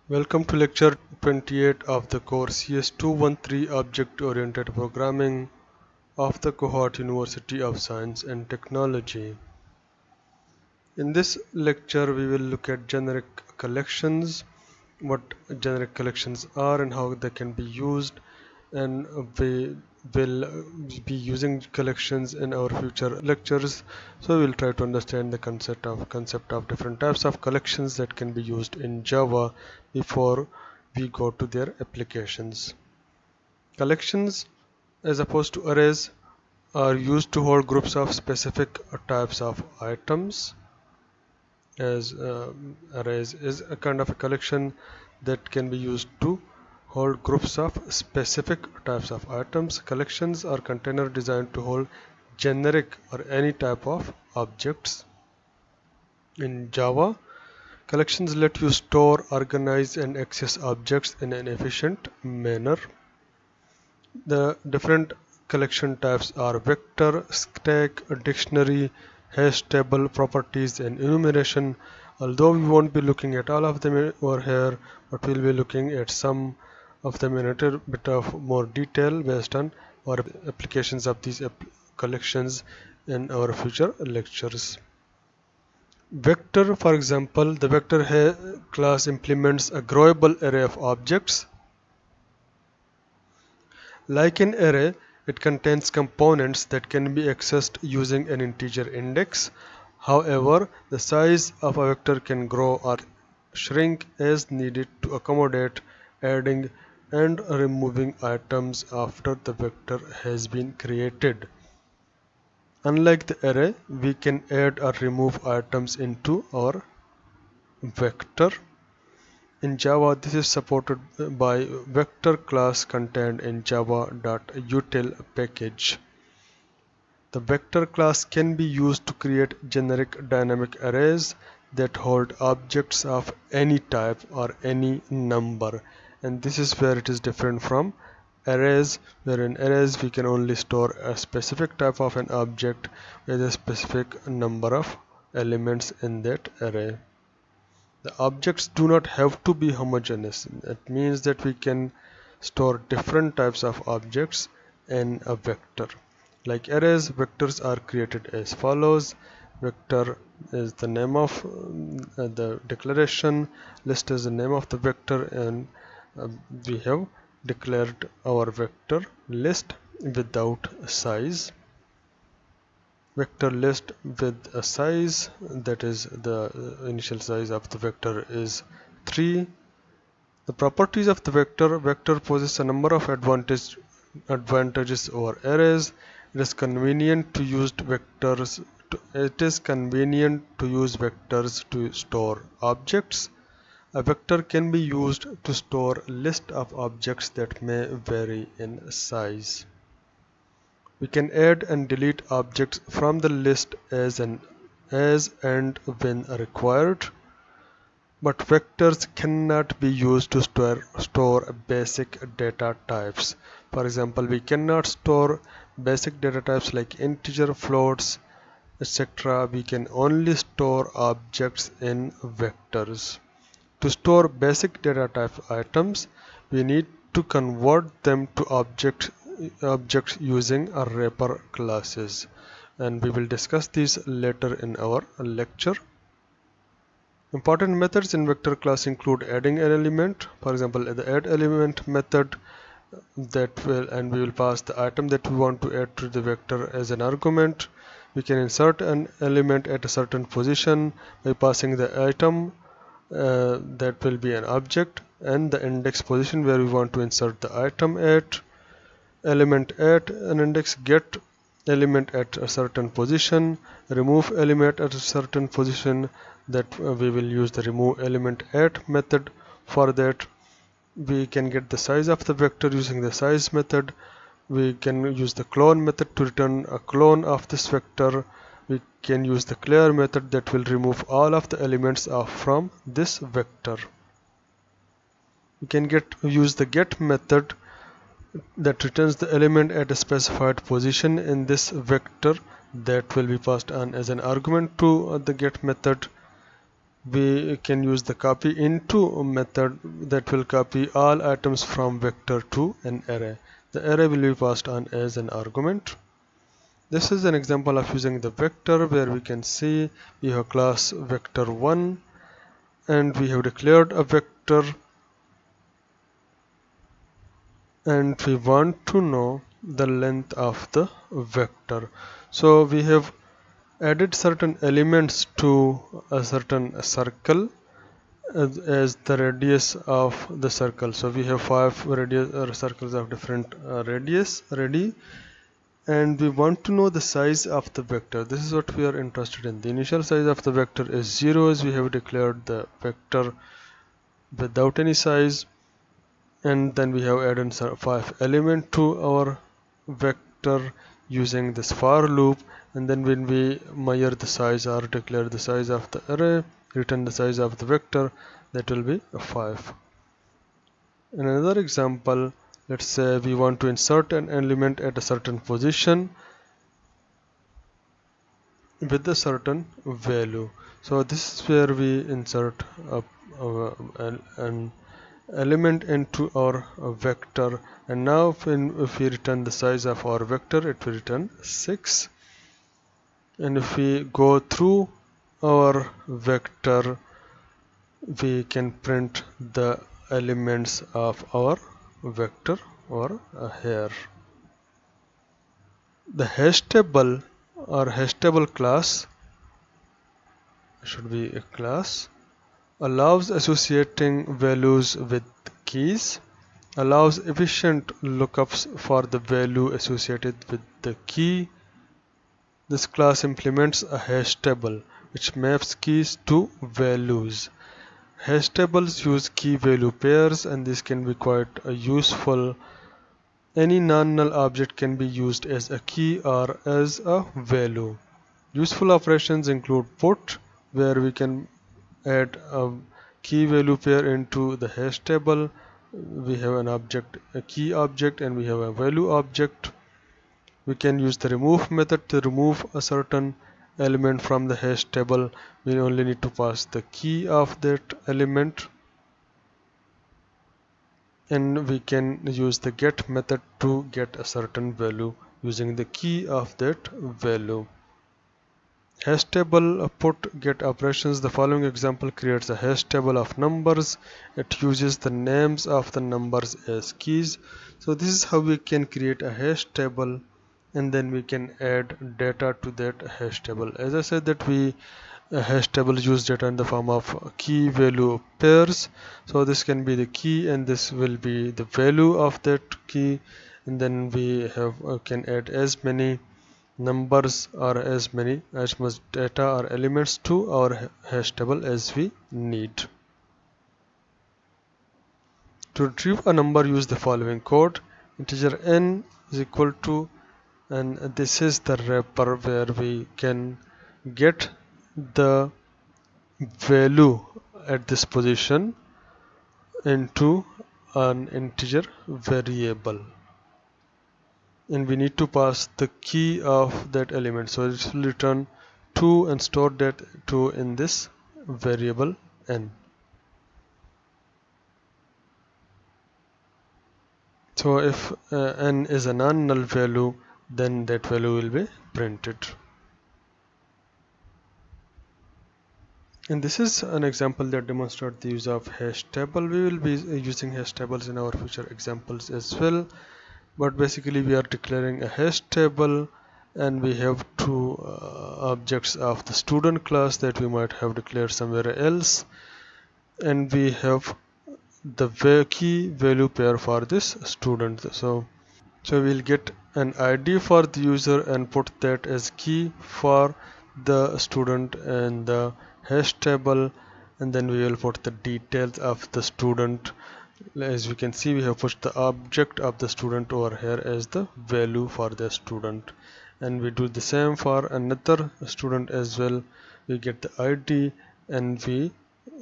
Welcome to lecture 28 of the course CS213 Object-Oriented Programming of the cohort University of Science and Technology. In this lecture we will look at generic collections, what generic collections are and how they can be used, and we will be using collections in our future lectures, so we'll try to understand the concept of different types of collections that can be used in Java before we go to their applications. Collections, as opposed to arrays, are used to hold groups of specific types of items, as arrays is a kind of a collection that can be used to hold groups of specific types of items. Collections are containers designed to hold generic or any type of objects. In Java, collections let you store, organize, and access objects in an efficient manner. The different collection types are vector, stack, dictionary, hash table, properties, and enumeration. Although we won't be looking at all of them over here, but we'll be looking at some of them in a little bit of more detail based on our applications of these collections in our future lectures. Vector, for example, the vector class implements a growable array of objects. Like an array, it contains components that can be accessed using an integer index. However, the size of a vector can grow or shrink as needed to accommodate adding and removing items after the vector has been created. Unlike the array, we can add or remove items into our vector. In Java, this is supported by vector class contained in java.util package. The vector class can be used to create generic dynamic arrays that hold objects of any type or any number. And this is where it is different from arrays, where in arrays we can only store a specific type of an object with a specific number of elements in that array. The objects do not have to be homogeneous. That means that we can store different types of objects in a vector. Like arrays, vectors are created as follows. Vector is the name of the declaration, list is the name of the vector, and we have declared our vector list without size. Vector list with a size, that is the initial size of the vector is 3. The properties of the vector possess a number of advantages over arrays. It is convenient to use vectors to store objects. A vector can be used to store a list of objects that may vary in size. We can add and delete objects from the list as and when required, but vectors cannot be used to store basic data types. For example, we cannot store basic data types like integer, floats, etc. We can only store objects in vectors. To store basic data type items, we need to convert them to objects using wrapper classes, and we will discuss these later in our lecture. Important methods in vector class include adding an element. For example, the add element method we will pass the item that we want to add to the vector as an argument. We can insert an element at a certain position by passing the item that will be an object and the index position where we want to insert the item at. Element at an index, get element at a certain position, remove element at a certain position, that we will use the remove element at method. For that, we can get the size of the vector using the size method. We can use the clone method to return a clone of this vector. We can use the clear method that will remove all of the elements from this vector. We can use the get method that returns the element at a specified position in this vector that will be passed on as an argument to the get method. we can use the copy into method that will copy all items from vector to an array. The array will be passed on as an argument. This is an example of using the vector, where we can see we have class vector1 and we have declared a vector, and we want to know the length of the vector. So we have added certain elements to a certain circle as the radius of the circle. So we have 5 radius circles of different radii, and we want to know the size of the vector. This is what we are interested in. The initial size of the vector is 0, as we have declared the vector without any size, and then we have added 5 elements to our vector using this for loop, and then when we measure the size or declare the size of the array, return the size of the vector, that will be 5. In another example, let's say we want to insert an element at a certain position with a certain value. So this is where we insert an element into our vector, and now if we return the size of our vector, it will return 6. And if we go through our vector, we can print the elements of our vector or here. The hash table or hash table class should be a class, allows associating values with keys, allows efficient lookups for the value associated with the key. This class implements a hash table which maps keys to values. Hash tables use key value pairs, and this can be quite useful. Any non-null object can be used as a key or as a value. Useful operations include put, where we can add a key value pair into the hash table. We have an object, a key object, and we have a value object. We can use the remove method to remove a certain element from the hash table. We only need to pass the key of that element, and we can use the get method to get a certain value using the key of that value. Hash table put get operations. The following example creates a hash table of numbers. It uses the names of the numbers as keys. So this is how we can create a hash table, and then we can add data to that hash table. As I said that we hash table use data in the form of key value pairs. So this can be the key, and this will be the value of that key, and then we have can add as many numbers or as much data or elements to our hash table as we need. To retrieve a number, use the following code. Integer n is equal to, and this is the wrapper where we can get the value at this position into an integer variable, and we need to pass the key of that element. So it will return 2 and store that 2 in this variable n. So if n is a non-null value, then that value will be printed. And this is an example that demonstrates the use of hash table. We will be using hash tables in our future examples as well. But basically we are declaring a hash table, and we have two objects of the student class that we might have declared somewhere else, and we have the key value pair for this student. So we'll get an ID for the user and put that as key for the student in the hash table, and then we will put the details of the student. As we can see, we have put the object of the student over here as the value for the student, and we do the same for another student as well. We get the ID and we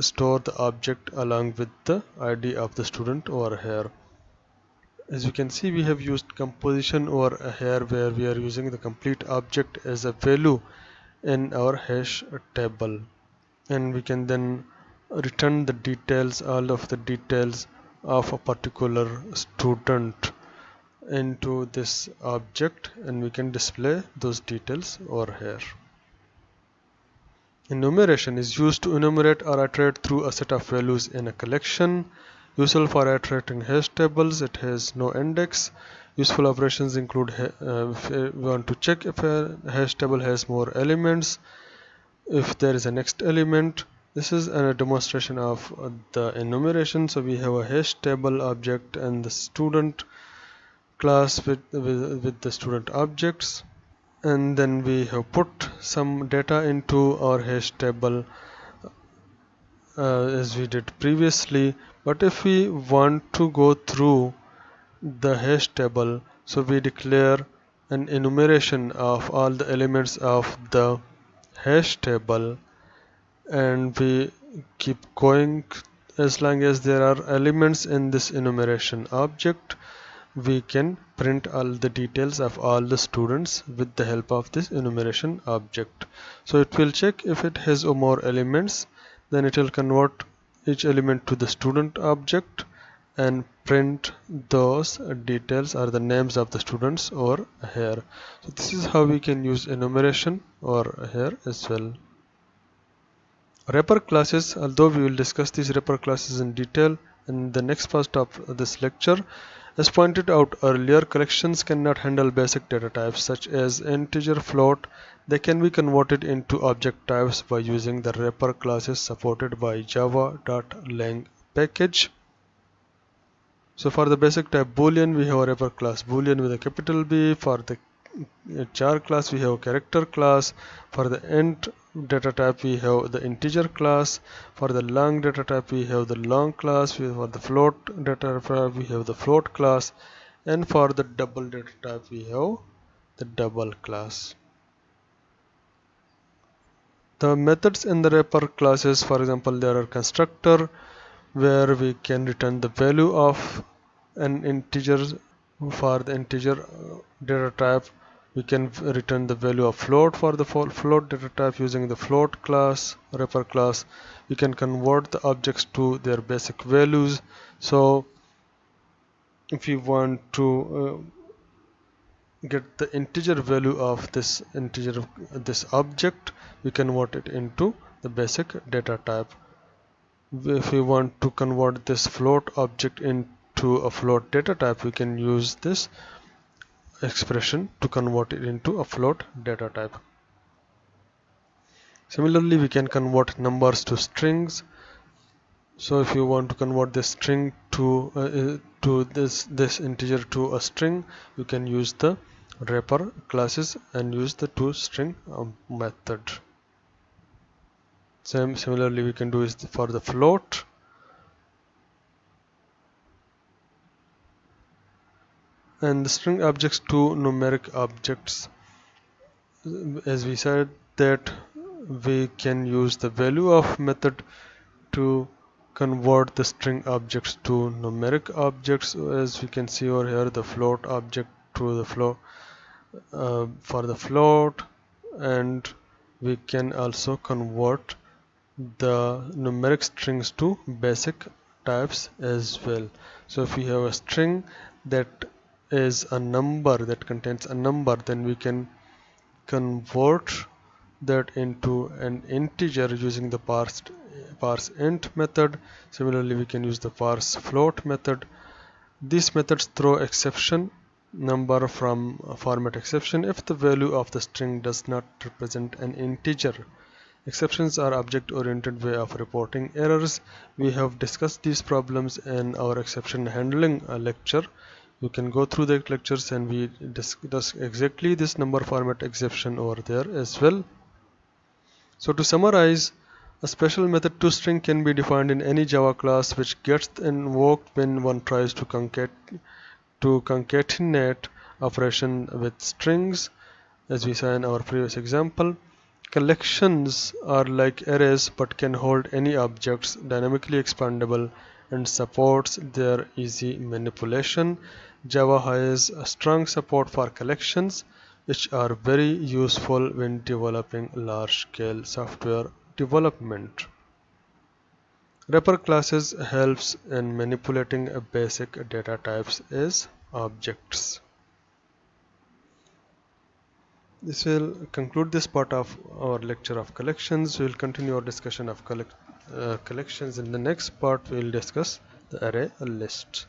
store the object along with the ID of the student over here. As you can see, we have used composition over here, where we are using the complete object as a value in our hash table. and we can then return the details, all of the details of a particular student into this object, and we can display those details over here. Enumeration is used to enumerate or iterate through a set of values in a collection. Useful for iterating hash tables, it has no index. Useful operations include if we want to check if a hash table has more elements, if there is a next element. This is a demonstration of the enumeration. So we have a hash table object and the student class with the student objects, and then we have put some data into our hash table as we did previously. But if we want to go through the hash table, so we declare an enumeration of all the elements of the hash table, and we keep going as long as there are elements in this enumeration object. We can print all the details of all the students with the help of this enumeration object. So it will check if it has more elements, then it will convert each element to the student object and print those details or the names of the students over here. So this is how we can use enumeration over here as well. Wrapper classes, although we will discuss these wrapper classes in detail in the next part of this lecture. As pointed out earlier, collections cannot handle basic data types such as integer, float. They can be converted into object types by using the wrapper classes supported by java.lang package. So for the basic type boolean, we have a wrapper class boolean with a capital B. For the char class, we have a character class. For the int data type, we have the integer class. For the long data type, we have the long class. For the float data type, we have the float class. And for the double data type, we have the double class. The methods in the wrapper classes, for example, there are constructor, where we can return the value of an integer. For the integer data type, we can return the value of float. For the float data type, using the float class, wrapper class, we can convert the objects to their basic values. So if you want to get the integer value of this object, we convert it into the basic data type. If we want to convert this float object into a float data type, we can use this expression to convert it into a float data type. Similarly, we can convert numbers to strings. So if you want to convert this string to this integer to a string, you can use the wrapper classes and use the toString method. Similarly, we can do is for the float. And the string objects to numeric objects, as we said that we can use the value of method to convert the string objects to numeric objects, as we can see over here, the float object to the float for the float, and we can also convert the numeric strings to basic types as well. So if we have a string that is a number, that contains a number, then we can convert that into an integer using the parseInt method. Similarly, we can use the parseFloat method. These methods throw exception number from format exception if the value of the string does not represent an integer. Exceptions are object-oriented way of reporting errors. We have discussed these problems in our exception handling lecture. You can go through the lectures and we discuss exactly this number format exception over there as well. So to summarize, a special method toString can be defined in any Java class which gets invoked when one tries to concatenate operation with strings, as we saw in our previous example. Collections are like arrays but can hold any objects, dynamically expandable, and supports their easy manipulation. Java has a strong support for collections, which are very useful when developing large-scale software development. Wrapper classes helps in manipulating basic data types as objects. This will conclude this part of our lecture of collections. We will continue our discussion of collections. In the next part, we will discuss the array list.